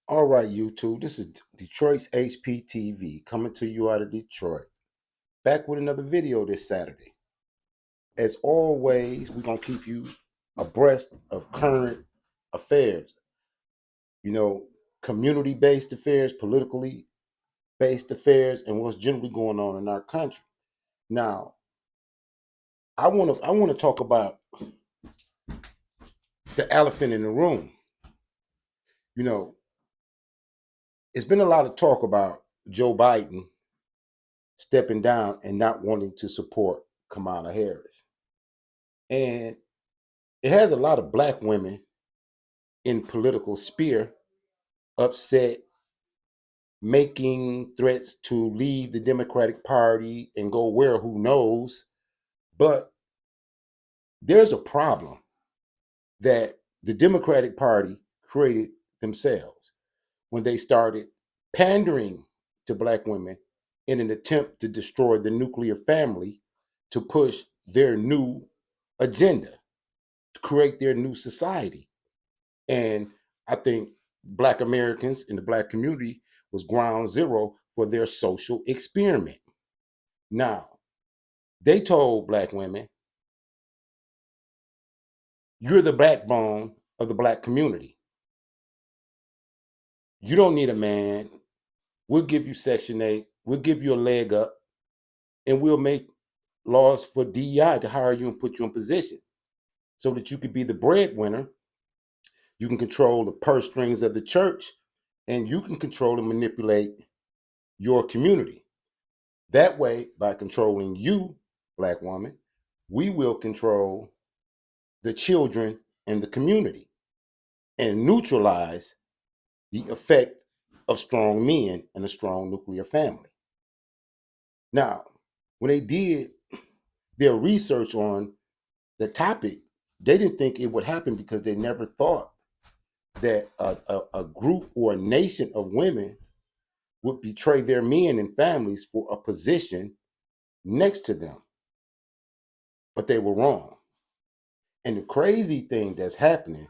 All right, YouTube. This is Detroit's HPTV coming to you out of Detroit. Back with another video this Saturday. As always, we're going to keep you abreast of current affairs, you know, community based affairs, politically based affairs, and what's generally going on in our country. Now, I want to talk about the elephant in the room. You know, it's been a lot of talk about Joe Biden stepping down and not wanting to support Kamala Harris. And it has a lot of black women in political sphere upset, making threats to leave the Democratic Party and go where, who knows. But there's a problem that the Democratic Party created themselves when they started pandering to black women in an attempt to destroy the nuclear family to push their new agenda, to create their new society. And I think black Americans in the black community was ground zero for their social experiment. Now, they told black women, you're the backbone of the black community. You don't need a man. We'll give you Section 8. We'll give you a leg up, and we'll make laws for DEI to hire you and put you in position so that you could be the breadwinner. You can control the purse strings of the church, and you can control and manipulate your community. That way, by controlling you, black woman, we will control the children in the community and neutralize the effect of strong men and a strong nuclear family. Now, when they did their research on the topic, they didn't think it would happen because they never thought that a group or a nation of women would betray their men and families for a position next to them. But they were wrong. And the crazy thing that's happening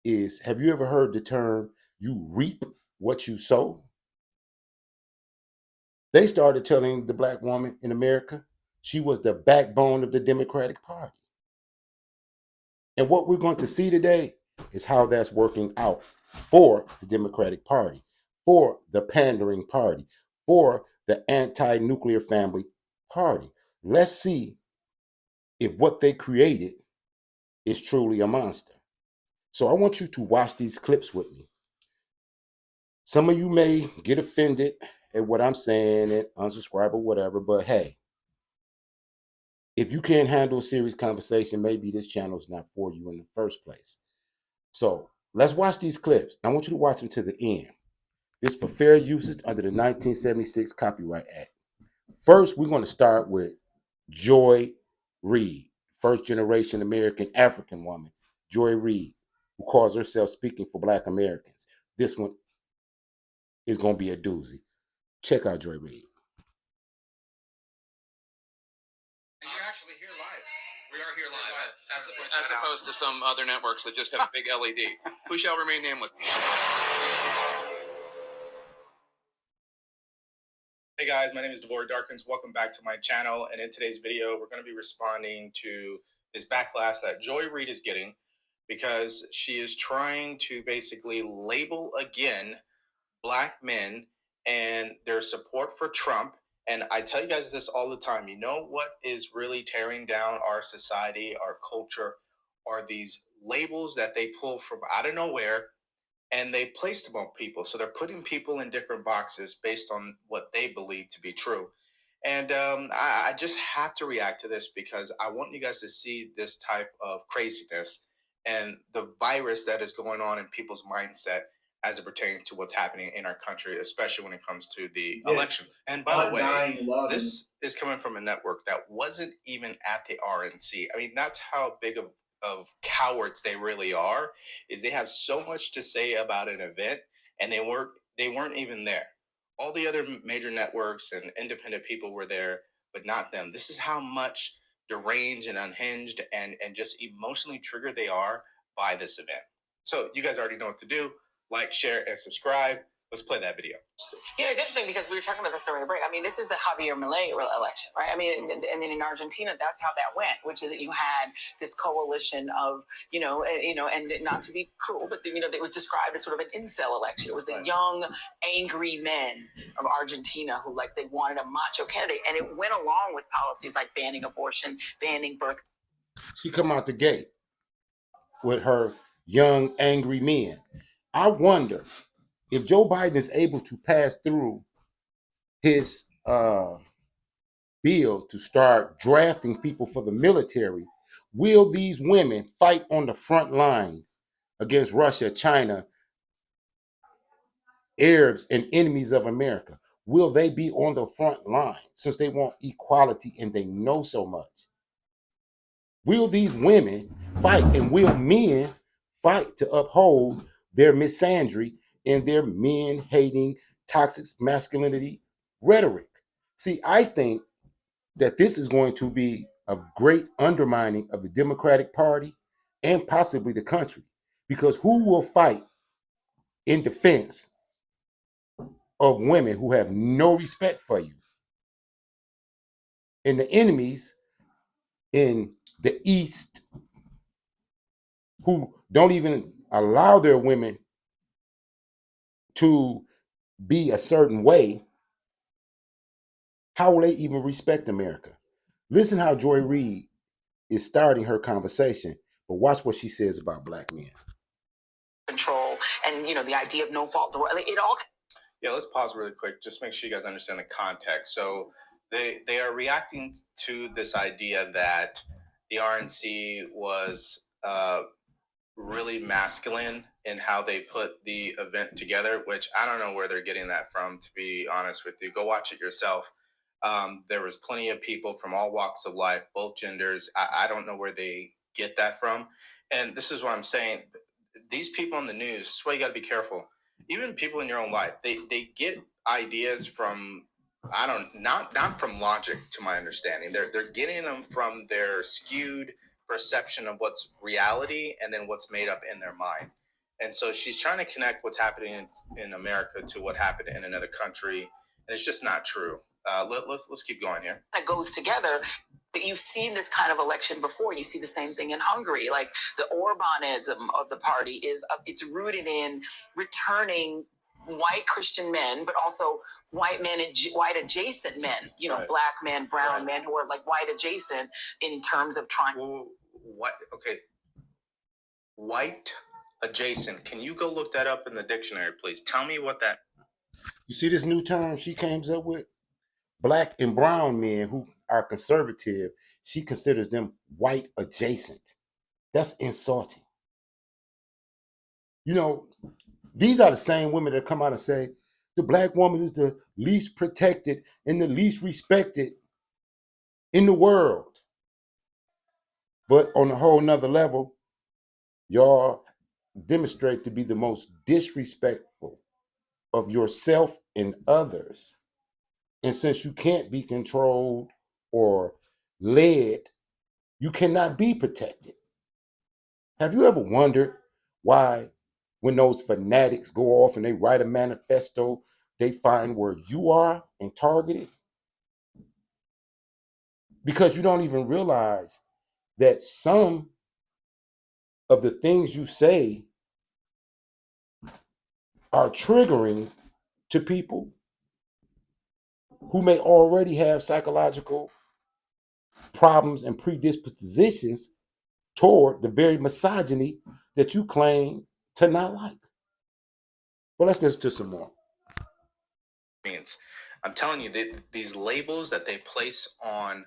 is, have you ever heard the term, you reap what you sow? They started telling the black woman in America she was the backbone of the Democratic Party. And what we're going to see today is how that's working out for the Democratic Party, for the pandering party, for the anti nuclear family party. Let's see if what they created is truly a monster. So I want you to watch these clips with me. Some of you may get offended at what I'm saying and unsubscribe or whatever, but hey, if you can't handle a serious conversation, maybe this channel is not for you in the first place. So let's watch these clips. I want you to watch them to the end. This for fair usage under the 1976 Copyright Act. First, we're going to start with Joy Reid, first generation American African woman, Joy Reid, who calls herself speaking for Black Americans. This one is going to be a doozy. Check out Joy Reid. You're actually here live. We are here live, as opposed to some other networks that just have a big LED. Who shall remain nameless? Hey guys, my name is Devore Darkins. Welcome back to my channel. And in today's video, we're going to be responding to this backlash that Joy Reid is getting because she is trying to basically label again black men and their support for Trump. And I tell you guys this all the time. You know what is really tearing down our society, our culture, are these labels that they pull from out of nowhere and they place them on people. So they're putting people in different boxes based on what they believe to be true. And I just have to react to this because I want you guys to see this type of craziness and the virus that is going on in people's mindset as it pertains to what's happening in our country, especially when it comes to the election. And by the way, this is coming from a network that wasn't even at the RNC. I mean, that's how big of cowards they really are, is they have so much to say about an event and they weren't even there. All the other major networks and independent people were there, but not them. This is how much deranged and unhinged and just emotionally triggered they are by this event. So you guys already know what to do. like, share, and subscribe. Let's play that video. You know, it's interesting because we were talking about this during the break. I mean, this is the Javier Milei election, right? I mean, and then in Argentina, that's how that went, which is that you had this coalition of, and not to be cruel, but, it was described as sort of an incel election. It was the young, angry men of Argentina who, like, they wanted a macho candidate. And it went along with policies like banning abortion, banning birth. She come out the gate with her young, angry men. I wonder if Joe Biden is able to pass through his bill to start drafting people for the military, will these women fight on the front line against Russia, China, Arabs, and enemies of America? Will they be on the front line since they want equality and they know so much? Will these women fight, and will men fight to uphold their misandry and their men-hating, toxic masculinity rhetoric? See, I think that this is going to be a great undermining of the Democratic Party and possibly the country, because who will fight in defense of women who have no respect for you? And the enemies in the East who don't even allow their women to be a certain way, how will they even respect America? Listen how Joy Reid is starting her conversation, but watch what she says about black men. Control and, the idea of no fault. It all. Yeah, let's pause really quick. Just make sure you guys understand the context. So they are reacting to this idea that the RNC was really masculine in how they put the event together, which I don't know where they're getting that from, to be honest with you. Go watch it yourself. There was plenty of people from all walks of life, both genders. I don't know where they get that from. And this is what I'm saying. These people on the news, this is why you got to be careful. Even people in your own life, they get ideas from, not from logic, to my understanding. They're getting them from their skewed perception of what's reality and then what's made up in their mind. And so she's trying to connect what's happening in America to what happened in another country, and it's just not true. Let's keep going here. It goes together. But you've seen this kind of election before. You see the same thing in Hungary. Like the Orbanism of the party it's rooted in returning white Christian men, but also white men and white adjacent men, right. Black men, brown men who are like white adjacent in terms of trying. Well, what? Okay. White adjacent. Can you go look that up in the dictionary, please? Tell me what that. You see this new term she came up with? Black and brown men who are conservative, she considers them white adjacent. That's insulting. These are the same women that come out and say the black woman is the least protected and the least respected in the world. But on a whole nother level, y'all demonstrate to be the most disrespectful of yourself and others. And since you can't be controlled or led, you cannot be protected. Have you ever wondered why, when those fanatics go off and they write a manifesto, they find where you are and target it? Because you don't even realize that some of the things you say are triggering to people who may already have psychological problems and predispositions toward the very misogyny that you claim to not like. Well, let's listen to some more. I'm telling you that these labels that they place on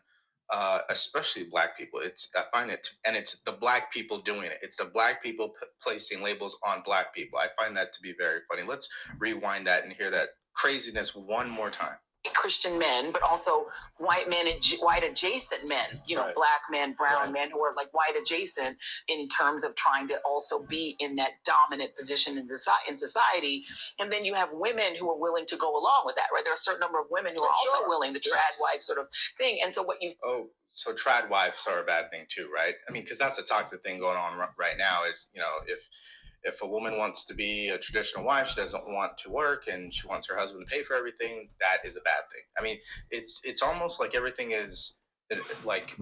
especially black people, I find it, and it's the black people doing it. It's the black people placing labels on black people. I find that to be very funny. Let's rewind that and hear that craziness one more time. Christian men, but also white men and white adjacent men, right. Black men, brown men who are like white adjacent in terms of trying to also be in that dominant position in society. And then you have women who are willing to go along with that, right? There are a certain number of women who are also willing, the trad wife sort of thing. And so what you... Oh, so trad wives are a bad thing too, right? I mean, because that's a toxic thing going on right now is, If a woman wants to be a traditional wife, she doesn't want to work and she wants her husband to pay for everything, that is a bad thing. I mean, it's almost like everything is like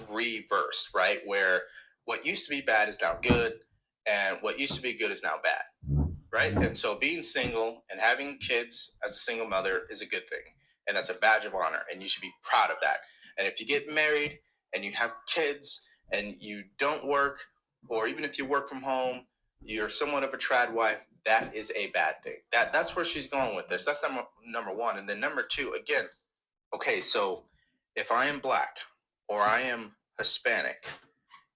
reversed, right? Where what used to be bad is now good, and what used to be good is now bad, right? And so being single and having kids as a single mother is a good thing, and that's a badge of honor, and you should be proud of that. And if you get married and you have kids and you don't work, or even if you work from home, you're somewhat of a trad wife, that is a bad thing. That's where she's going with this. That's number one. And then number two, again, okay, so if I am black or I am Hispanic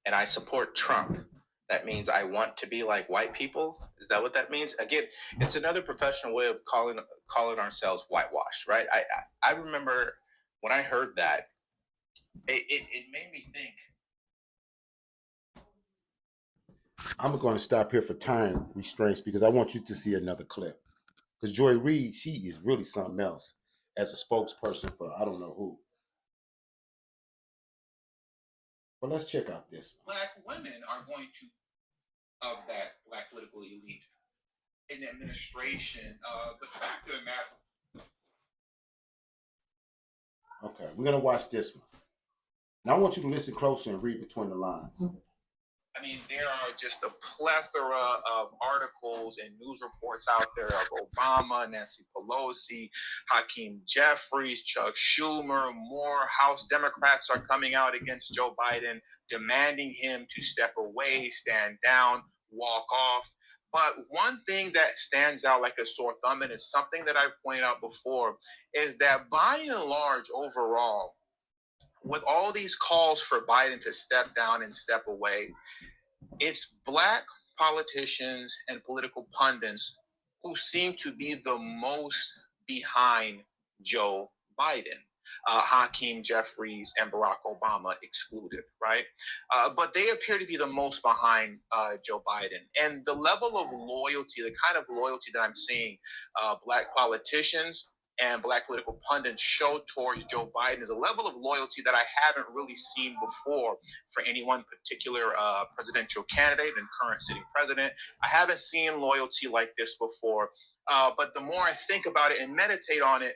and I support Trump, that means I want to be like white people? Is that what that means? Again, it's another professional way of calling ourselves whitewashed, right? I remember when I heard that, it made me think. I'm going to stop here for time restraints because I want you to see another clip. Because Joy Reid, she is really something else as a spokesperson for I don't know who. But let's check out this. Black women are going to, of that black political elite in the administration, the fact of the matter. Okay, we're going to watch this one. Now I want you to listen closer and read between the lines. I mean, there are just a plethora of articles and news reports out there of Obama, Nancy Pelosi, Hakeem Jeffries, Chuck Schumer, more House Democrats are coming out against Joe Biden, demanding him to step away, stand down, walk off. But one thing that stands out like a sore thumb, and it's something that I've pointed out before, is that by and large, overall, with all these calls for Biden to step down and step away, it's black politicians and political pundits who seem to be the most behind Joe Biden. Hakeem Jeffries and Barack Obama excluded, right? But they appear to be the most behind Joe Biden. And the level of loyalty, the kind of loyalty that I'm seeing black politicians and black political pundits show towards Joe Biden is a level of loyalty that I haven't really seen before for any one particular presidential candidate and current sitting president. I haven't seen loyalty like this before. But the more I think about it and meditate on it,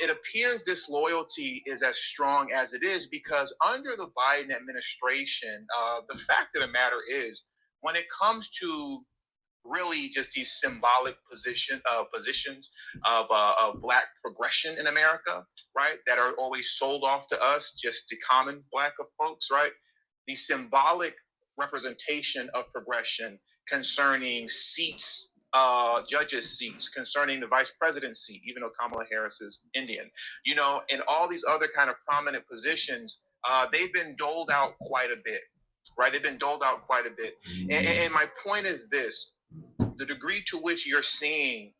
it appears this loyalty is as strong as it is because under the Biden administration, the fact of the matter is, when it comes to really just these symbolic positions of black progression in America, right, that are always sold off to us, just to common black folks, right, the symbolic representation of progression concerning seats, judges' seats, concerning the vice president seat, even though Kamala Harris is Indian, and all these other kind of prominent positions, they've been doled out quite a bit, right? They've been doled out quite a bit. And my point is this: the degree to which you're seeing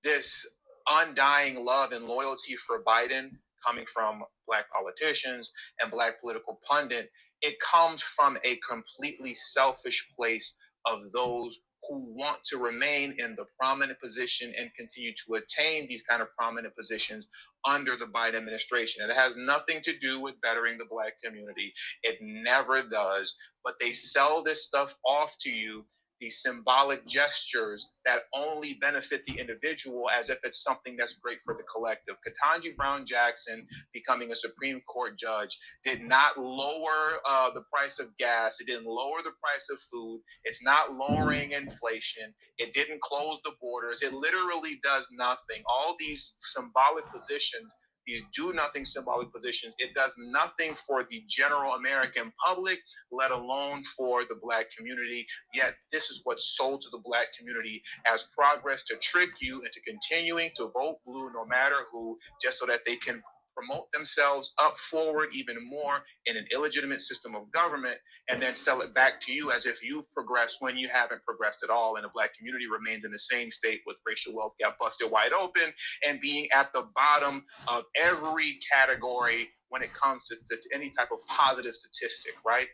this undying love and loyalty for Biden coming from black politicians and black political pundit, it comes from a completely selfish place of those who want to remain in the prominent position and continue to attain these kind of prominent positions under the Biden administration. It has nothing to do with bettering the black community. It never does. But they sell this stuff off to you, these symbolic gestures that only benefit the individual as if it's something that's great for the collective. Ketanji Brown Jackson becoming a Supreme Court judge did not lower the price of gas. It didn't lower the price of food. It's not lowering inflation. It didn't close the borders. It literally does nothing. All these symbolic positions, these do-nothing symbolic positions, it does nothing for the general American public, let alone for the black community. Yet this is what's sold to the black community as progress to trick you into continuing to vote blue no matter who, just so that they can promote themselves up forward even more in an illegitimate system of government, and then sell it back to you as if you've progressed when you haven't progressed at all, and the black community remains in the same state with racial wealth gap busted wide open and being at the bottom of every category when it comes to any type of positive statistic, right?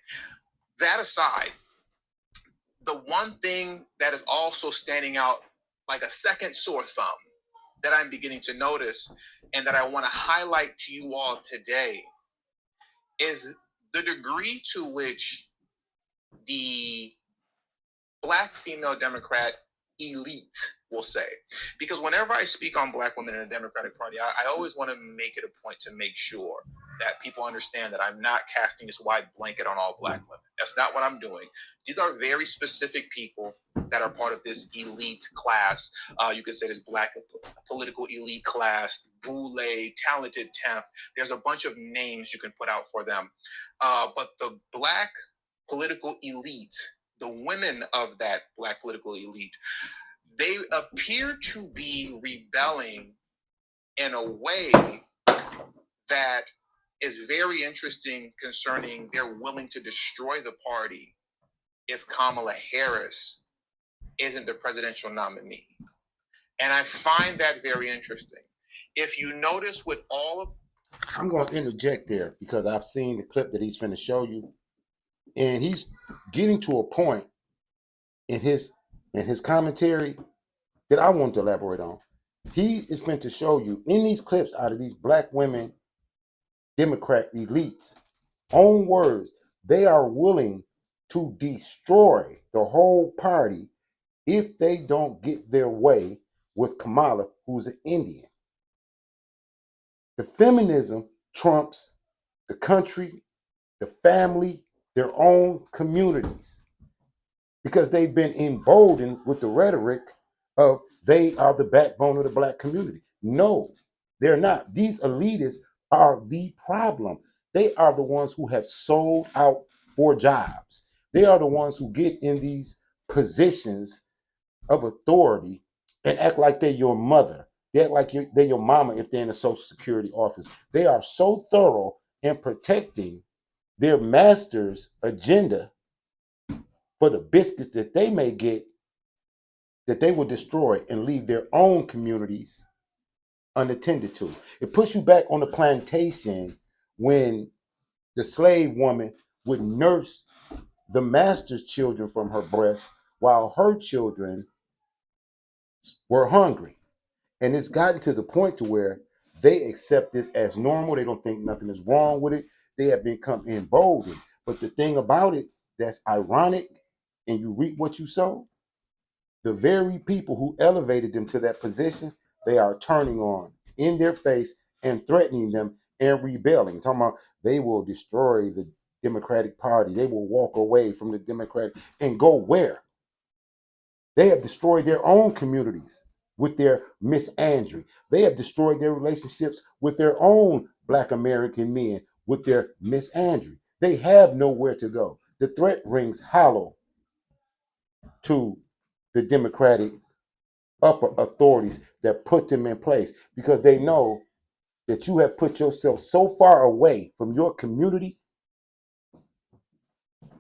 That aside, the one thing that is also standing out like a second sore thumb that I'm beginning to notice and that I want to highlight to you all today is the degree to which the Black female Democrat elite will say. Because whenever I speak on Black women in the Democratic Party, I always want to make it a point to make sure that people understand that I'm not casting this wide blanket on all Black women. That's not what I'm doing. These are very specific people that are part of this elite class. You could say this Black political elite class, boule, talented temp. There's a bunch of names you can put out for them. But the Black political elite, the women of that Black political elite, they appear to be rebelling in a way that is very interesting concerning they're willing to destroy the party if Kamala Harris isn't the presidential nominee. And I find that very interesting. If you notice with all of... I'm going to interject there because I've seen the clip that he's finna show you, and he's getting to a point in his commentary that I want to elaborate on. He is meant to show you in these clips out of these Black women Democrat elites' own words, they are willing to destroy the whole party if they don't get their way with Kamala, who's an Indian. The feminism trumps the country, the family, their own communities, because they've been emboldened with the rhetoric of they are the backbone of the Black community. No, they're not. These elitists are the problem. They are the ones who have sold out for jobs. They are the ones who get in these positions of authority and act like they're your mother. They act like they're your mama if they're in a Social Security office. They are so thorough in protecting their master's agenda for the biscuits that they may get, that they will destroy and leave their own communities unattended to. It puts you back on the plantation when the slave woman would nurse the master's children from her breast while her children were hungry. And it's gotten to the point to where they accept this as normal. They don't think nothing is wrong with it. They have become emboldened. But the thing about it that's ironic, and you reap what you sow, the very people who elevated them to that position, they are turning on in their face and threatening them and rebelling. Talking about they will destroy the Democratic Party. They will walk away from the Democratic and go where? They have destroyed their own communities with their misandry. They have destroyed their relationships with their own Black American men with their misandry. They have nowhere to go. The threat rings hollow to the Democratic upper authorities that put them in place because they know that you have put yourself so far away from your community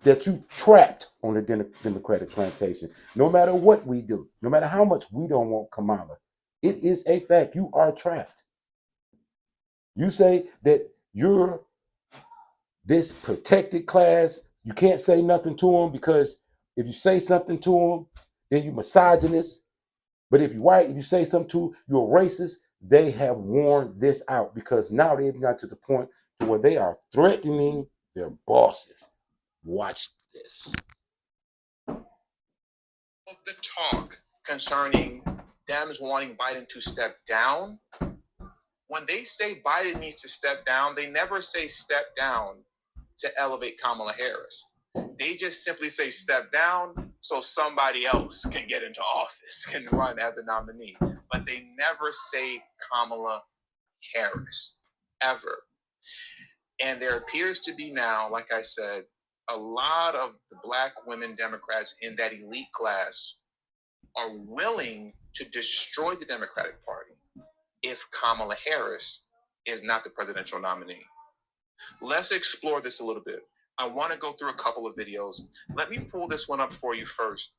that you trapped on the Democratic plantation. No matter what we do, no matter how much we don't want Kamala, it is a fact. You are trapped. You say that you're this protected class. You can't say nothing to them because if you say something to them, then you misogynist. But if you're white, if you say something to you're racist, they have worn this out because now they've got to the point to where they are threatening their bosses. Watch this. The talk concerning Dems wanting Biden to step down, when they say Biden needs to step down, they never say step down to elevate Kamala Harris. They just simply say step down so somebody else can get into office, can run as a nominee. But they never say Kamala Harris, ever. And there appears to be now, like I said, a lot of the Black women Democrats in that elite class are willing to destroy the Democratic Party if Kamala Harris is not the presidential nominee. Let's explore this a little bit. I want to go through a couple of videos. Let me pull this one up for you first.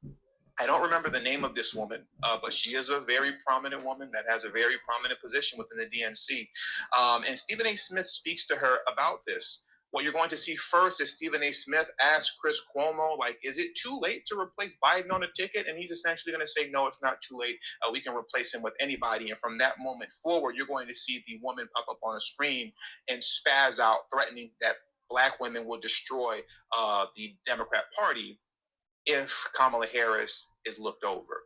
I don't remember the name of this woman, but she is a very prominent woman that has a very prominent position within the DNC. And Stephen A. Smith speaks to her about this. What you're going to see first is Stephen A. Smith ask Chris Cuomo, like, is it too late to replace Biden on a ticket? And he's essentially going to say, no, it's not too late. We can replace him with anybody. And from that moment forward, you're going to see the woman pop up on a screen and spaz out, threatening that Black women will destroy the Democrat Party if Kamala Harris is looked over.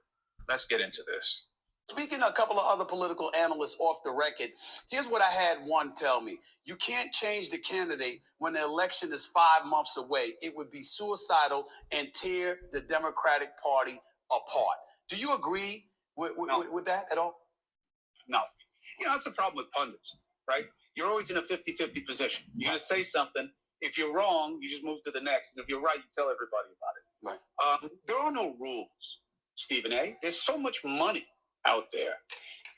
Let's get into this. Speaking to a couple of other political analysts off the record, here's what I had one tell me. You can't change the candidate when the election is 5 months away. It would be suicidal and tear the Democratic Party apart. Do you agree with that at all? No. You know, that's the problem with pundits, right? You're always in a 50-50 position. You're going to say something. If you're wrong, you just move to the next. And if you're right, you tell everybody about it. Right. There are no rules, Stephen A. There's so much money out there,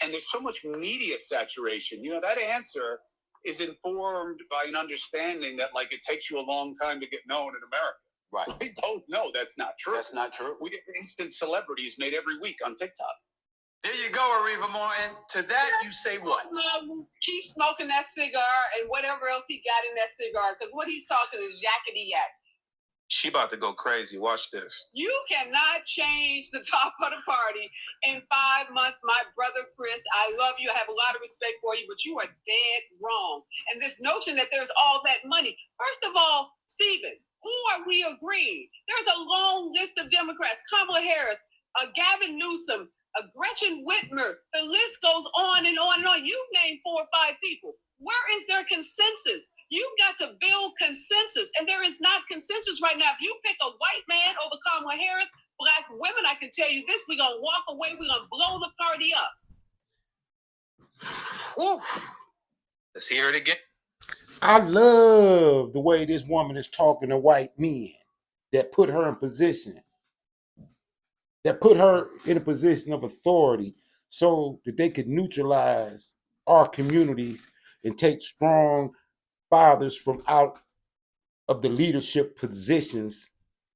and there's so much media saturation. You know, that answer is informed by an understanding that, like, it takes you a long time to get known in America. Right. We both know that's not true. That's not true. We get instant celebrities made every week on TikTok. There you go, Ariva Martin. To that, you say what? Keep smoking that cigar and whatever else he got in that cigar, because what he's talking is yakety yak. She about to go crazy. Watch this. You cannot change the top of the party in 5 months, my brother Chris. I love you. I have a lot of respect for you, but you are dead wrong. And this notion that there's all that money. First of all, Stephen, who are we agreeing? There's a long list of Democrats. Kamala Harris, Gavin Newsom, Gretchen Whitmer. The list goes on and on and on. You named 4 or 5 people. Where is their consensus? You've got to build consensus, and there is not consensus right now. If you pick a white man over Kamala Harris, black women, I can tell you this, we're going to walk away, we're going to blow the party up. Whew. Let's hear it again. I love the way this woman is talking to white men that put her in position, that put her in a position of authority so that they could neutralize our communities and take strong fathers from out of the leadership positions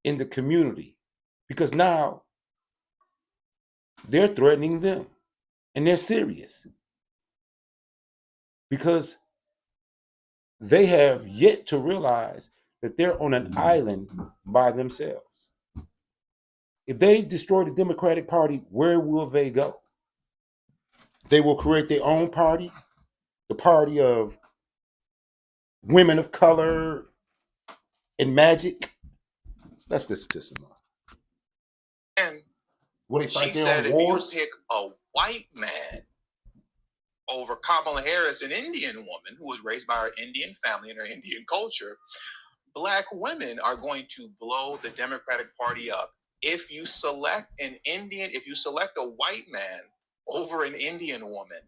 in the community, because now they're threatening them, and they're serious because they have yet to realize that they're on an island by themselves. If they destroy the Democratic Party, where will they go? They will create their own party, the party of women of color and magic. Let's listen to some more. And What they she fight said, their if own you wars? pick a white man over Kamala Harris, an Indian woman who was raised by her Indian family and her Indian culture, black women are going to blow the Democratic Party up. If you select a white man over an Indian woman,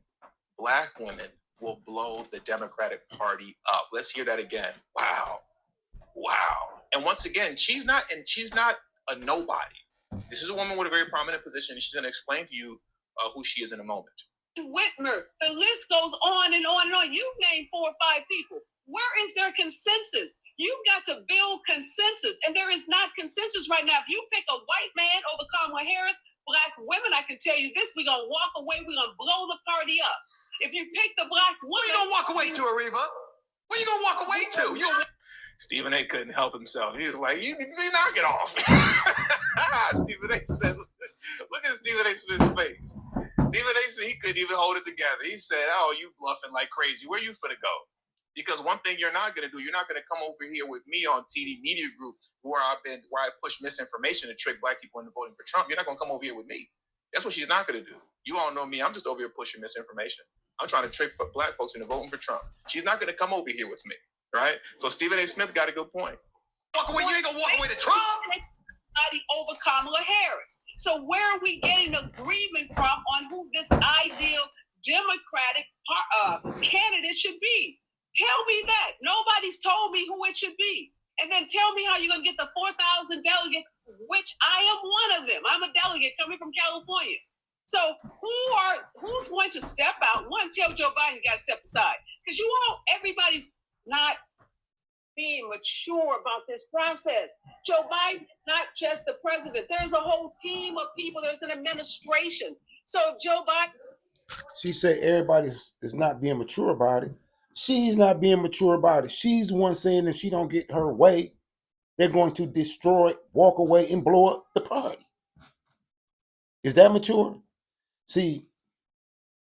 black women will blow the Democratic Party up. Let's hear that again. Wow. And once again, she's not a nobody. This is a woman with a very prominent position, and she's going to explain to you who she is in a moment. Whitmer, the list goes on and on and on. You named 4 or 5 people. Where is their consensus? You've got to build consensus, and there is not consensus right now. If you pick a white man over Kamala Harris, black women, I can tell you this, we're going to walk away, we're going to blow the party up. If you pick the black woman... Where you going to walk away to, Ariva? Where you going to walk away to? Stephen A. couldn't help himself. He was like, you knock it off. Stephen A. said, look at Stephen A. Smith's face. Stephen A. Smith, he couldn't even hold it together. He said, oh, you bluffing like crazy. Where you finna go? Because one thing you're not going to do, you're not going to come over here with me on TD Media Group where I push misinformation to trick black people into voting for Trump. You're not going to come over here with me. That's what she's not going to do. You all know me. I'm just over here pushing misinformation. I'm trying to trick black folks into voting for Trump. She's not going to come over here with me, right? So Stephen A. Smith got a good point. Walk away. You ain't going to walk away to Trump. Over Kamala Harris. So where are we getting agreement from on who this ideal Democratic candidate should be? Tell me that. Nobody's told me who it should be. And then tell me how you're going to get the 4,000 delegates, which I am one of them. I'm a delegate coming from California. So who's going to step out? One, tell Joe Biden you got to step aside. Because everybody's not being mature about this process. Joe Biden is not just the president. There's a whole team of people. There's an administration. So Joe Biden... She said everybody is not being mature about it. She's not being mature about it. She's the one saying if she don't get her way, they're going to destroy, walk away, and blow up the party. Is that mature? See,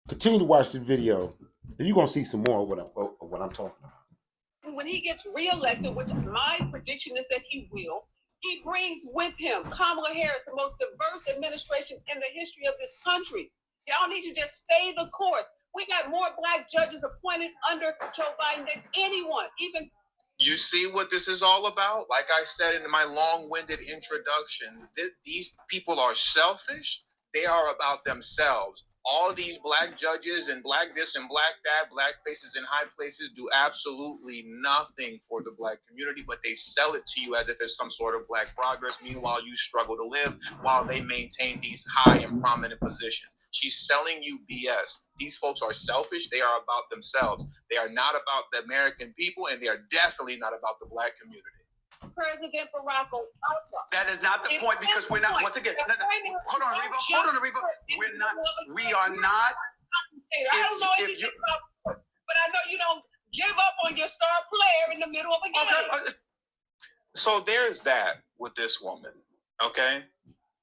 continue to watch the video, and you're going to see some more of what I'm talking about. When he gets reelected, which my prediction is that he will, He brings with him Kamala Harris, the most diverse administration in the history of this country. Y'all need to just stay the course. We got more black judges appointed under Joe Biden than anyone, even. You see what this is all about? Like I said in my long-winded introduction, these people are selfish. They are about themselves. All these black judges and black this and black that, black faces in high places do absolutely nothing for the black community, but they sell it to you as if it's some sort of black progress. Meanwhile, you struggle to live while they maintain these high and prominent positions. She's selling you BS. These folks are selfish. They are about themselves. They are not about the American people, and they are definitely not about the black community. President Barack Obama. That is not the point, because we're not, once again, hold on, Reba. We are not. I don't know anything about sports, but I know you don't give up on your star player in the middle of a game. So there's that with this woman, okay?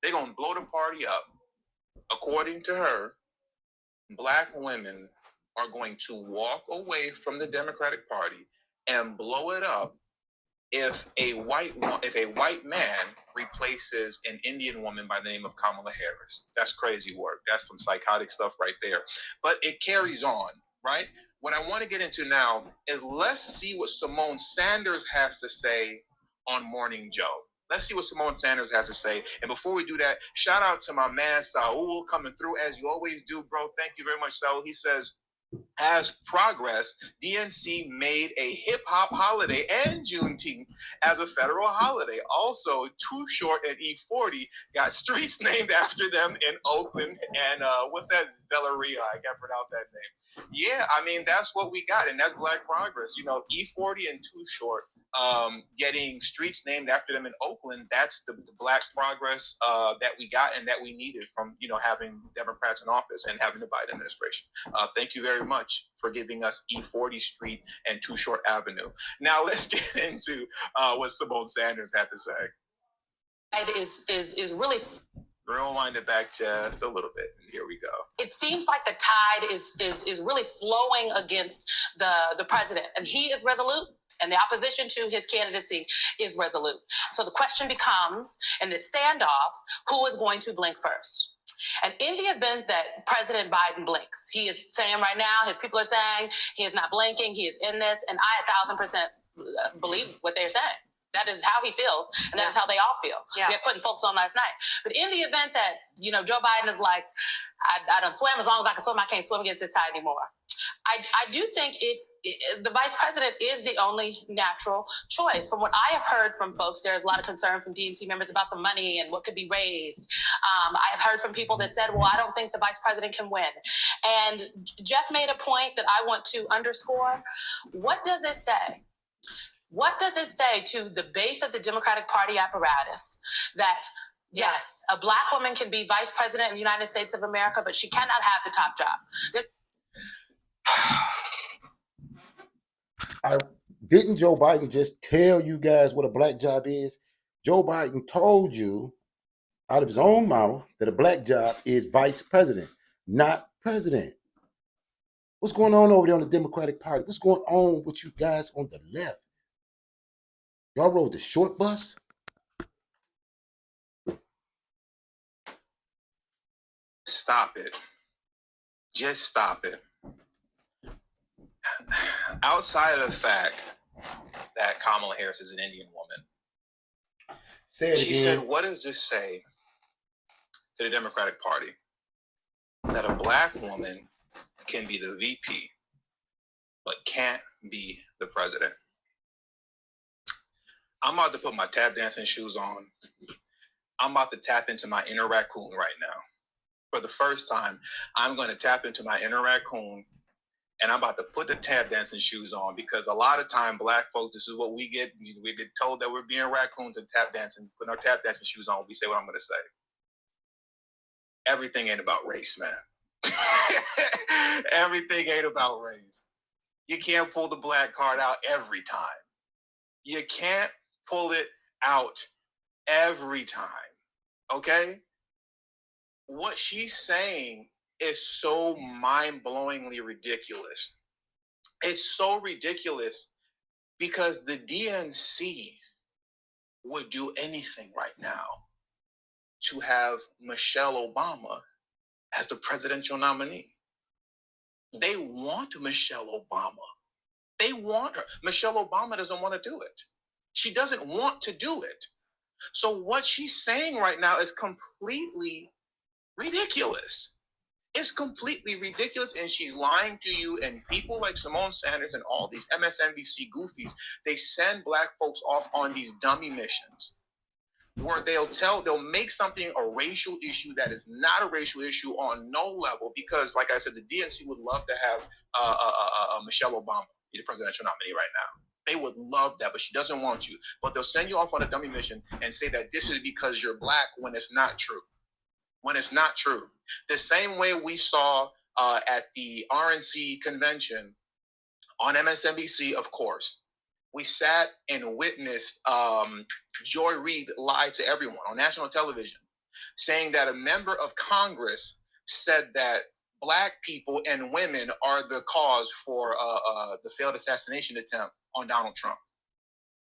They're going to blow the party up. According to her, black women are going to walk away from the Democratic Party and blow it up if a white man replaces an Indian woman by the name of Kamala Harris. That's crazy work. That's some psychotic stuff right there. But it carries on, right? What I want to get into now is let's see what Simone Sanders has to say on Morning Joe. Let's see what Simone Sanders has to say. And before we do that, shout out to my man Saul coming through as you always do, bro. Thank you very much, Saul. He says, as progress, DNC made a hip-hop holiday and Juneteenth as a federal holiday. Also, Too Short and E40 got streets named after them in Oakland and what's that? Belleria. I can't pronounce that name. Yeah, I mean, that's what we got, and that's black progress. You know, E40 and Too Short getting streets named after them in Oakland. That's the black progress that we got and that we needed from, you know, having Democrats in office and having the Biden administration. Thank you very much for giving us E40 Street and Too Short Avenue. Now let's get into what Simone Sanders had to say. It is really. Rewind it back just a little bit. Here we go. It seems like the tide is really flowing against the president, and he is resolute, and the opposition to his candidacy is resolute. So the question becomes, in this standoff, who is going to blink first? And in the event that President Biden blinks, he is saying right now, his people are saying he is not blinking, he is in this, and I 1,000% believe what they're saying. That is how he feels, and that is how they all feel. Yeah. We had putting folks on last night. But in the event that, you know, Joe Biden is like, I don't swim, as long as I can swim, I can't swim against this tide anymore. I do think the vice president is the only natural choice. From what I have heard from folks, there's a lot of concern from DNC members about the money and what could be raised. I have heard from people that said, well, I don't think the vice president can win. And Jeff made a point that I want to underscore. What does it say? What does it say to the base of the Democratic Party apparatus that, yes, a black woman can be vice president of the United States of America, but she cannot have the top job? Didn't Joe Biden just tell you guys what a black job is? Joe Biden told you out of his own mouth that a black job is vice president, not president. What's going on over there on the Democratic Party? What's going on with you guys on the left? Y'all rode the short bus? Stop it. Just stop it. Outside of the fact that Kamala Harris is an Indian woman, she said, what does this say to the Democratic Party? That a black woman can be the VP, but can't be the president. I'm about to put my tap dancing shoes on. I'm about to tap into my inner raccoon right now. For the first time, I'm going to tap into my inner raccoon, and I'm about to put the tap dancing shoes on, because a lot of time, black folks, this is what we get. We get told that we're being raccoons and tap dancing, putting our tap dancing shoes on. We say what I'm going to say. Everything ain't about race, man. Everything ain't about race. You can't pull the black card out every time. You can't pull it out every time, okay? What she's saying is so mind-blowingly ridiculous. It's so ridiculous because the DNC would do anything right now to have Michelle Obama as the presidential nominee. They want Michelle Obama. They want her. Michelle Obama doesn't want to do it. She doesn't want to do it. So what she's saying right now is completely ridiculous. It's completely ridiculous, and she's lying to you. And people like Simone Sanders and all these MSNBC goofies, they send black folks off on these dummy missions where they'll make something a racial issue that is not a racial issue on no level, because, like I said, the DNC would love to have Michelle Obama be the presidential nominee right now. They would love that, but she doesn't want you. But they'll send you off on a dummy mission and say that this is because you're black when it's not true. When it's not true. The same way we saw at the RNC convention on MSNBC, of course, we sat and witnessed Joy Reid lie to everyone on national television, saying that a member of Congress said that black people and women are the cause for the failed assassination attempt on Donald Trump.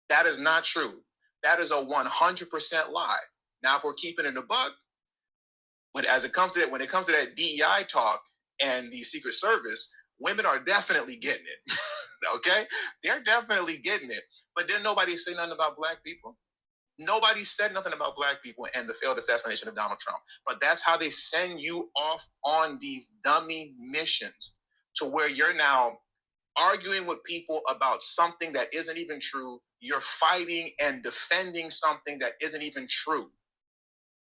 That is not true. That is a 100% lie. Now, if we're keeping it a buck, when it comes to that DEI talk and the Secret Service, women are definitely getting it. Okay? They're definitely getting it. But then nobody say nothing about black people. Nobody said nothing about black people and the failed assassination of Donald Trump. But that's how they send you off on these dummy missions, to where you're now arguing with people about something that isn't even true. You're fighting and defending something that isn't even true.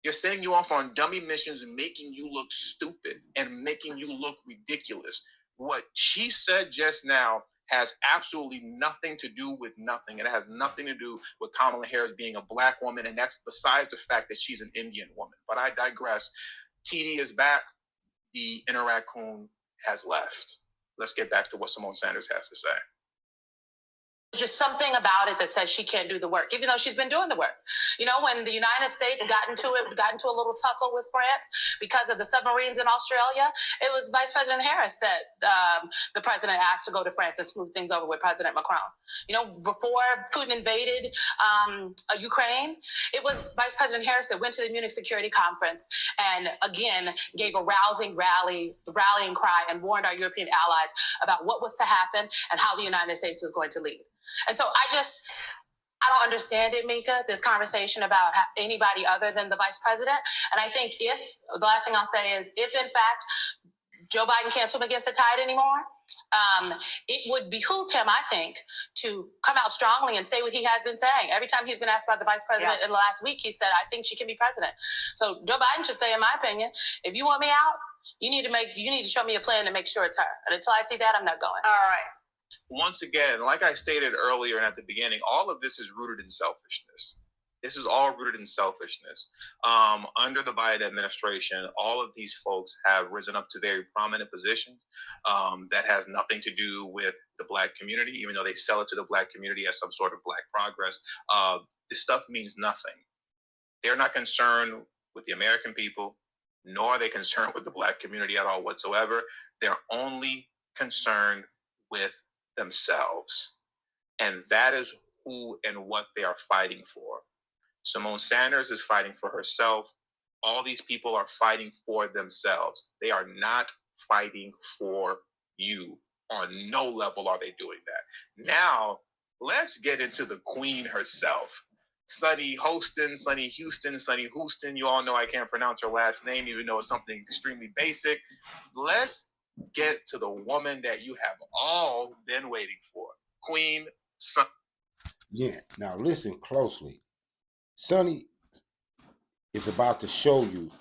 You're sending you off on dummy missions and making you look stupid and making you look ridiculous. What she said just now has absolutely nothing to do with nothing. It has nothing to do with Kamala Harris being a black woman, and that's besides the fact that she's an Indian woman. But I digress. TD is back. The inner raccoon has left. Let's get back to what Simone Sanders has to say. Just something about it that says she can't do the work, even though she's been doing the work. You know, when the United States got into a little tussle with France because of the submarines in Australia, it was Vice President Harris that the president asked to go to France and smooth things over with President Macron. You know, before Putin invaded Ukraine, it was Vice President Harris that went to the Munich Security Conference and again gave a rousing rallying cry and warned our European allies about what was to happen and how the United States was going to lead. And so I don't understand it, Mika, this conversation about anybody other than the vice president. And I think the last thing I'll say is, if in fact Joe Biden can't swim against the tide anymore, it would behoove him, I think, to come out strongly and say what he has been saying. Every time he's been asked about the vice president in the last week, he said, I think she can be president. So Joe Biden should say, in my opinion, if you want me out, you need to show me a plan to make sure it's her. And until I see that, I'm not going. All right. Once again, like I stated earlier and at the beginning, all of this is rooted in selfishness. This is all rooted in selfishness. Under the Biden administration, all of these folks have risen up to very prominent positions that has nothing to do with the black community, even though they sell it to the black community as some sort of black progress. This stuff means nothing. They're not concerned with the American people, nor are they concerned with the black community at all whatsoever. They're only concerned with themselves. And that is who and what they are fighting for. Simone Sanders is fighting for herself. All these people are fighting for themselves. They are not fighting for you. On no level are they doing that. Now, let's get into the queen herself. Sunny Houston. You all know I can't pronounce her last name, even though it's something extremely basic. Let's get to the woman that you have all been waiting for. Queen Sunny. Yeah, now listen closely. Sunny is about to show you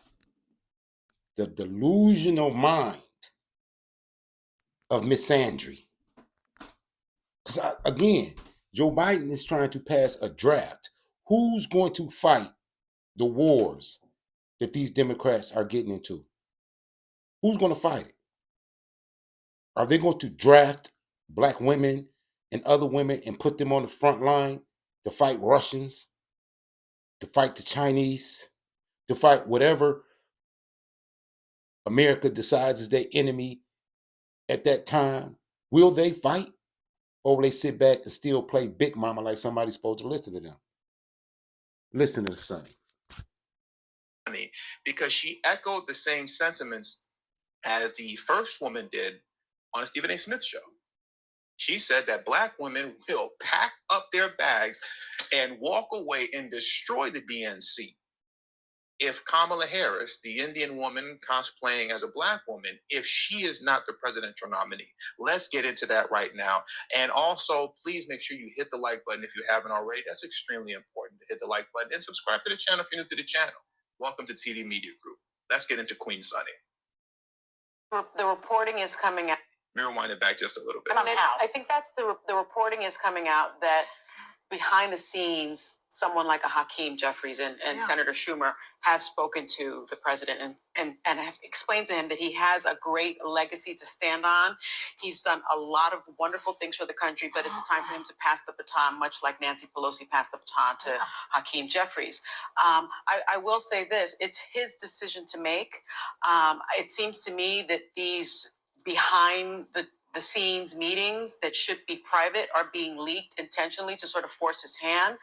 the delusional mind of Miss Sandry. Because again, Joe Biden is trying to pass a draft. Who's going to fight the wars that these Democrats are getting into? Who's going to fight it? Are they going to draft black women and other women and put them on the front line to fight Russians, to fight the Chinese, to fight whatever America decides is their enemy at that time? Will they fight? Or will they sit back and still play big mama like somebody's supposed to listen to them? Listen to Sonny. Because she echoed the same sentiments as the first woman did on a Stephen A. Smith show. She said that Black women will pack up their bags and walk away and destroy the DNC if Kamala Harris, the Indian woman cosplaying as a Black woman, if she is not the presidential nominee. Let's get into that right now. And also, please make sure you hit the like button if you haven't already. That's extremely important to hit the like button and subscribe to the channel if you're new to the channel. Welcome to TD Media Group. Let's get into Queen Sunny. The reporting is coming out. Let me rewind it back just a little bit. I think that's the reporting is coming out that behind the scenes, someone like a Hakeem Jeffries and Senator Schumer have spoken to the president and have explained to him that he has a great legacy to stand on. He's done a lot of wonderful things for the country, but it's time for him to pass the baton, much like Nancy Pelosi passed the baton to Hakeem Jeffries. I will say this, it's his decision to make. It seems to me that these behind the scenes meetings that should be private are being leaked intentionally to sort of force his hand.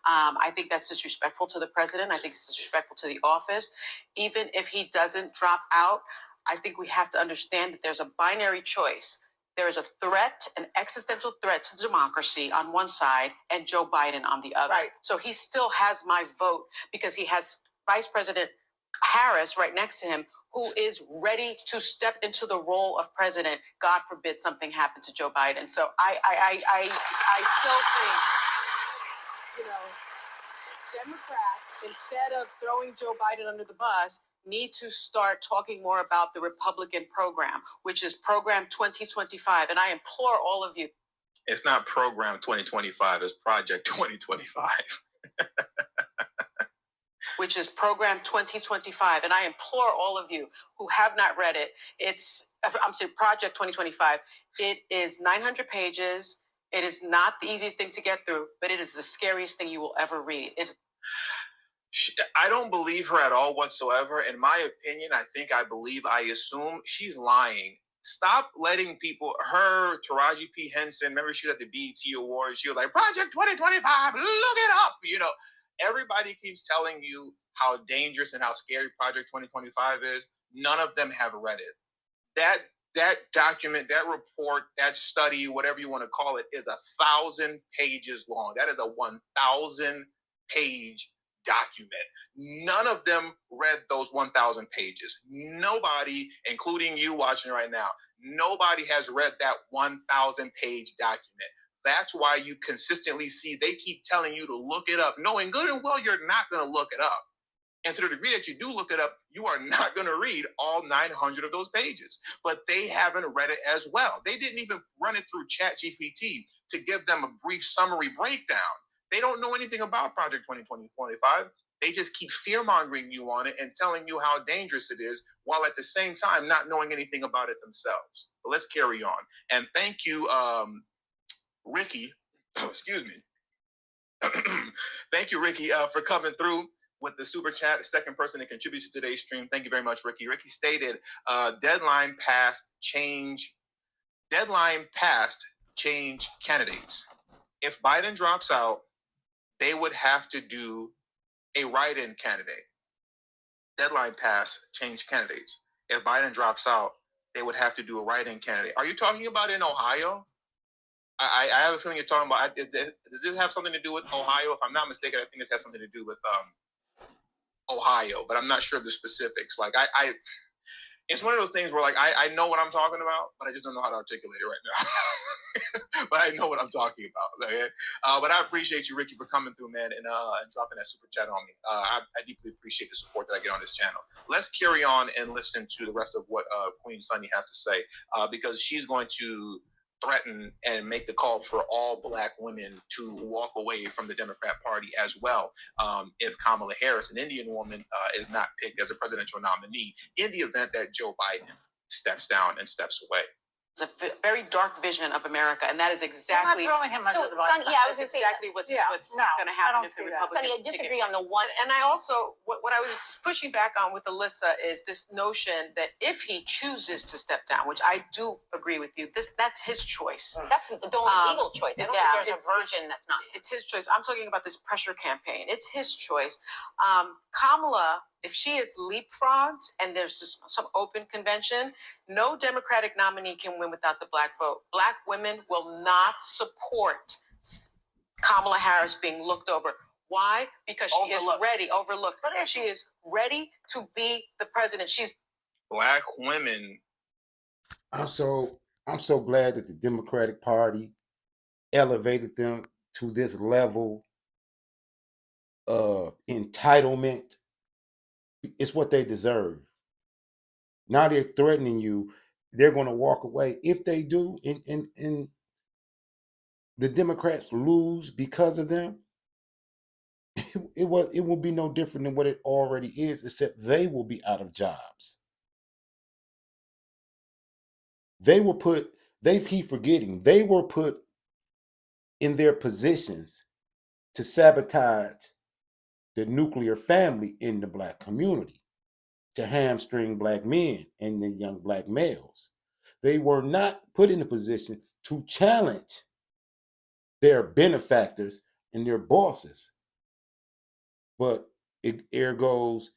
I think that's disrespectful to the president. I think it's disrespectful to the office. Even if he doesn't drop out, I think we have to understand that there's a binary choice. There is a threat, an existential threat to democracy on one side and Joe Biden on the other. Right. So he still has my vote because he has Vice President Harris right next to him, who is ready to step into the role of president. God forbid something happened to Joe Biden. So I still think, Democrats, instead of throwing Joe Biden under the bus, need to start talking more about the Republican program, which is Program 2025. And I implore all of you. It's not Program 2025, it's Project 2025. Which is Program 2025. And I implore all of you who have not read it, Project 2025. It is 900 pages. It is not the easiest thing to get through, but it is the scariest thing you will ever read. I don't believe her at all whatsoever. In my opinion, I assume she's lying. Stop letting people, Taraji P. Henson, remember she was at the BET Awards, she was like, Project 2025, look it up, Everybody keeps telling you how dangerous and how scary Project 2025 is. None of them have read it. That document, that report, that study, whatever you want to call it, is 1,000 pages long. That is a 1,000-page document. None of them read those 1,000 pages. Nobody, including you watching right now, nobody has read that 1,000-page document. That's why you consistently see they keep telling you to look it up, knowing good and well you're not going to look it up. And to the degree that you do look it up, you are not going to read all 900 of those pages. But they haven't read it as well. They didn't even run it through ChatGPT to give them a brief summary breakdown. They don't know anything about Project 2025. They just keep fear-mongering you on it and telling you how dangerous it is, while at the same time not knowing anything about it themselves. But let's carry on. And thank you, Ricky, excuse me. Thank you, Ricky, for coming through with the super chat. The second person that contributes to today's stream. Thank you very much, Ricky. Ricky stated, deadline passed, change candidates. If Biden drops out, they would have to do a write-in candidate. Deadline passed, change candidates. If Biden drops out, they would have to do a write-in candidate. Are you talking about in Ohio? I have a feeling you're talking about, does this have something to do with Ohio? If I'm not mistaken, I think this has something to do with Ohio, but I'm not sure of the specifics. Like it's one of those things where I know what I'm talking about, but I just don't know how to articulate it right now. But I know what I'm talking about. Okay? But I appreciate you, Ricky, for coming through, man, and dropping that super chat on me. I deeply appreciate the support that I get on this channel. Let's carry on and listen to the rest of what Queen Sunny has to say, because she's going to threaten and make the call for all Black women to walk away from the Democrat Party as well, if Kamala Harris, an Indian woman, is not picked as a presidential nominee in the event that Joe Biden steps down and steps away. a very dark vision of America, and that is exactly. I'm not throwing him under the bus. Sonny, yeah, I was going to say exactly what's going to happen if the Republicans. Sonny, I disagree on the one. And I also, what I was pushing back on with Alyssa is this notion that if he chooses to step down, which I do agree with you, that's his choice. That's the only legal choice. There's a version that's not. It's his choice. I'm talking about this pressure campaign. It's his choice. Kamala, if she is leapfrogged and there's just some open convention, no Democratic nominee can win without the black vote. Black women will not support Kamala Harris being looked over. Why? Because she is ready, overlooked. She is ready to be the president. She's Black women. I'm so glad that the Democratic Party elevated them to this level of entitlement. It's what they deserve. Now they're threatening you. They're going to walk away. If they do, and the Democrats lose because of them, it will be no different than what it already is, except they will be out of jobs. They keep forgetting, they were put in their positions to sabotage the nuclear family in the black community, to hamstring black men and the young black males. They were not put in a position to challenge their benefactors and their bosses. But here goes,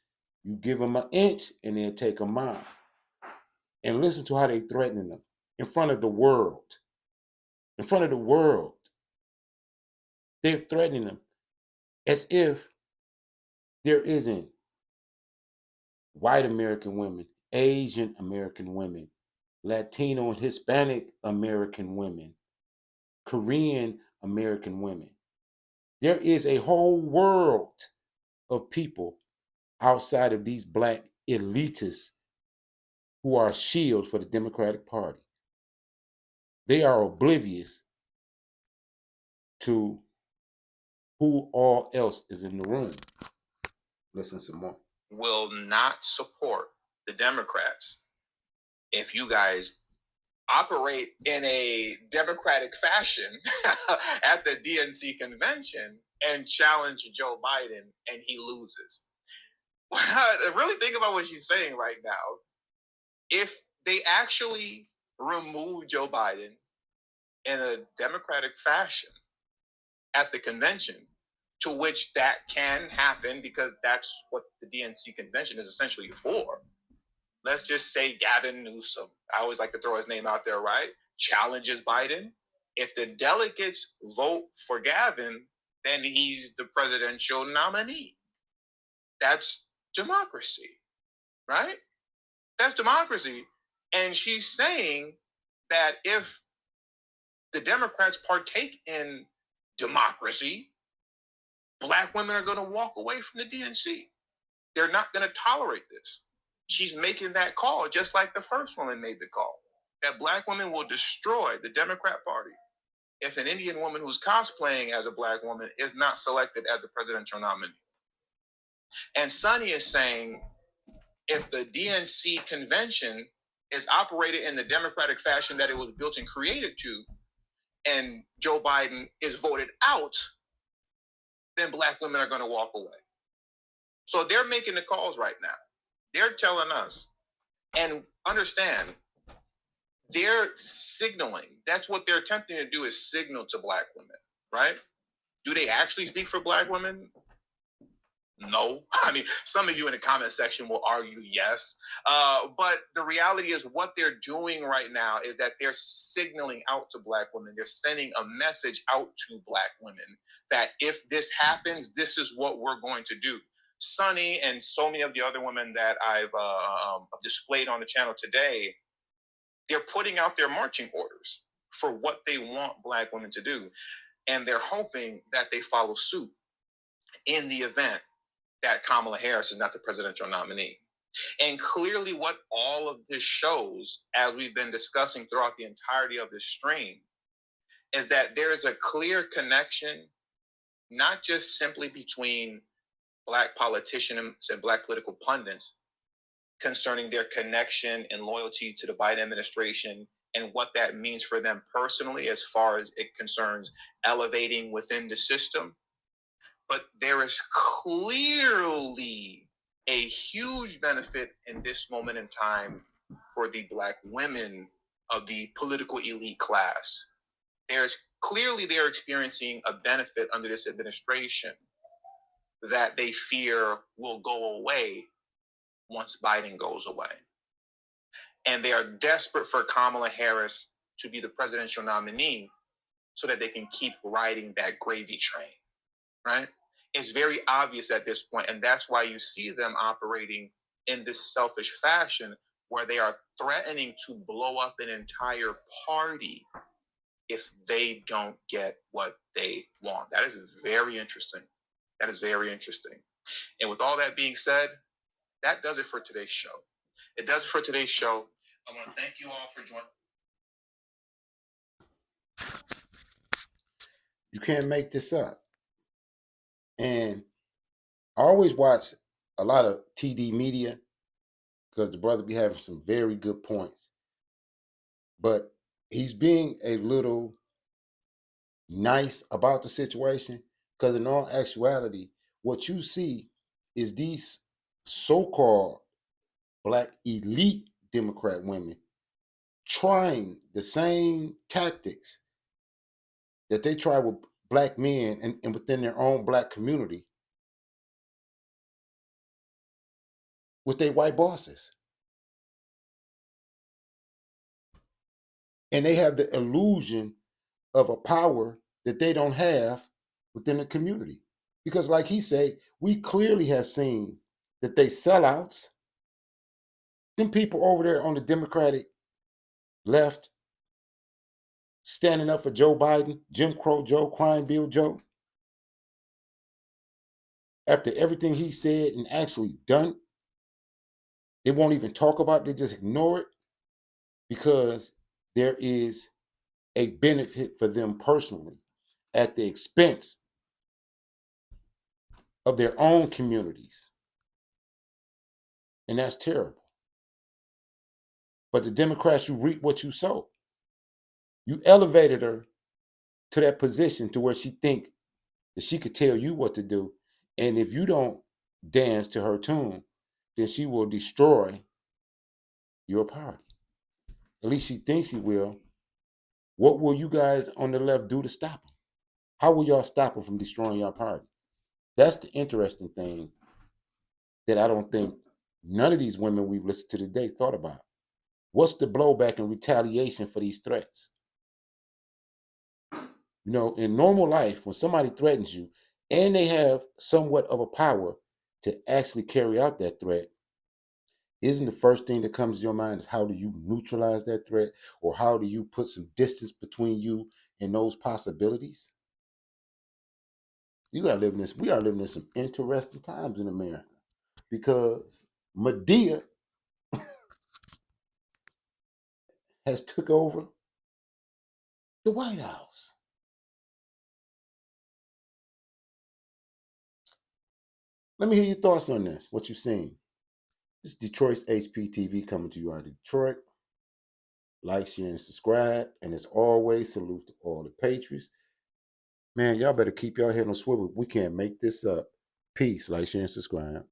you give them an inch and they'll take a mile. And listen to how they threatening them in front of the world. In front of the world. They're threatening them as if there isn't white American women, Asian American women, Latino and Hispanic American women, Korean American women. There is a whole world of people outside of these black elitists who are a shield for the Democratic Party. They are oblivious to who all else is in the room. Listen some more. Will not support the Democrats if you guys operate in a democratic fashion at the DNC convention and challenge Joe Biden and he loses. Really think about what she's saying right now. If they actually remove Joe Biden in a democratic fashion at the convention, to which that can happen because that's what the DNC convention is essentially for. Let's just say Gavin Newsom, I always like to throw his name out there, right? Challenges Biden. If the delegates vote for Gavin, then he's the presidential nominee. That's democracy, right? That's democracy. And she's saying that if the Democrats partake in democracy, black women are going to walk away from the DNC. They're not going to tolerate this. She's making that call, just like the first woman made the call, that black women will destroy the Democrat Party if an Indian woman who's cosplaying as a black woman is not selected as the presidential nominee. And Sonny is saying, if the DNC convention is operated in the democratic fashion that it was built and created to, and Joe Biden is voted out, then black women are going to walk away. So they're making the calls right now. They're telling us, and understand, they're signaling. That's what they're attempting to do, is signal to black women, right? Do they actually speak for black women? No. I mean, some of you in the comment section will argue yes. But the reality is what they're doing right now is that they're signaling out to black women. They're sending a message out to black women that if this happens, this is what we're going to do. Sonny and so many of the other women that I've displayed on the channel today, they're putting out their marching orders for what they want black women to do. And they're hoping that they follow suit in the event that Kamala Harris is not the presidential nominee. And clearly what all of this shows, as we've been discussing throughout the entirety of this stream, is that there is a clear connection, not just simply between black politicians and black political pundits concerning their connection and loyalty to the Biden administration and what that means for them personally as far as it concerns elevating within the system. But there is clearly a huge benefit in this moment in time for the Black women of the political elite class. They're experiencing a benefit under this administration that they fear will go away once Biden goes away. And they are desperate for Kamala Harris to be the presidential nominee so that they can keep riding that gravy train, right? It's very obvious at this point, and that's why you see them operating in this selfish fashion where they are threatening to blow up an entire party if they don't get what they want. That is very interesting. That is very interesting. And with all that being said, that does it for today's show. It does it for today's show. I want to thank you all for joining. You can't make this up. And I always watch a lot of TD media because the brother be having some very good points. But he's being a little nice about the situation because in all actuality, what you see is these so-called Black elite Democrat women trying the same tactics that they try with Black men and within their own Black community with their white bosses. And they have the illusion of a power that they don't have within the community. Because like he said, we clearly have seen that they sellouts. Them people over there on the Democratic left standing up for Joe Biden, Jim Crow Joe, Crime Bill Joe, after everything he said and actually done, they won't even talk about it, they just ignore it because there is a benefit for them personally at the expense of their own communities. And that's terrible. But the Democrats, you reap what you sow. You elevated her to that position to where she think that she could tell you what to do. And if you don't dance to her tune, then she will destroy your party. At least she thinks she will. What will you guys on the left do to stop them? How will y'all stop them from destroying your party? That's the interesting thing that I don't think none of these women we've listened to today thought about. What's the blowback and retaliation for these threats? You know, in normal life, when somebody threatens you and they have somewhat of a power to actually carry out that threat, isn't the first thing that comes to your mind is how do you neutralize that threat, or how do you put some distance between you and those possibilities? We are living in some interesting times in America because Medea has took over the White House. Let me hear your thoughts on this, what you've seen. This is Detroit's HPTV coming to you out of Detroit. Like, share, and subscribe. And as always, salute to all the patriots. Man, y'all better keep your head on swivel. We can't make this up. Peace. Like, share, and subscribe.